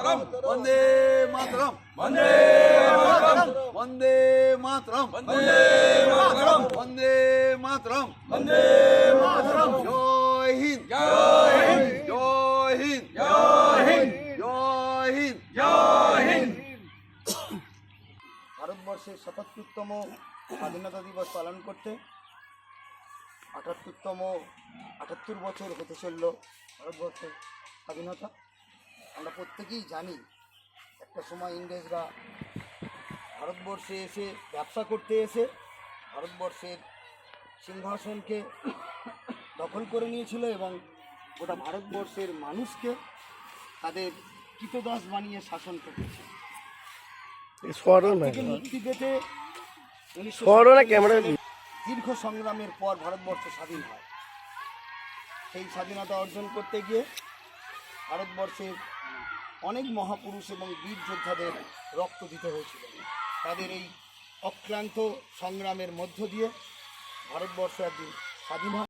वंदे मातरम वंदे मातरम वंदे मातरम वंदे मातरम वंदे मातरम वंदे मातरम जय हिंद जय हिंद जय हिंद जय हिंद जय हिंद जय हिंद। ভারতবর্ষের ৭৭তম স্বাধীনতা দিবস পালন করতে ৭৮ বছর হতে চলল ভারতবর্ষের স্বাধীনতা। আমরা প্রত্যেকেই জানি একটা সময় ইংরেজরা ভারতবর্ষে এসে ব্যবসা করতে এসে ভারতবর্ষের সিংহাসনকে দখল করে নিয়েছিল এবং গোটা ভারতবর্ষের মানুষকে তাদের কৃতদাস বানিয়ে শাসন করতেছে। মুক্তি পেতে দীর্ঘ সংগ্রামের পর ভারতবর্ষ স্বাধীন হয়। সেই স্বাধীনতা অর্জন করতে গিয়ে ভারতবর্ষের অনেক মহাপুরুষ এবং বীর যোদ্ধাদের রক্ত দিতে হয়েছিল। তাদের এই অক্লান্ত সংগ্রামের মধ্য দিয়ে ভারতবর্ষ একদিন স্বাধীন হয়।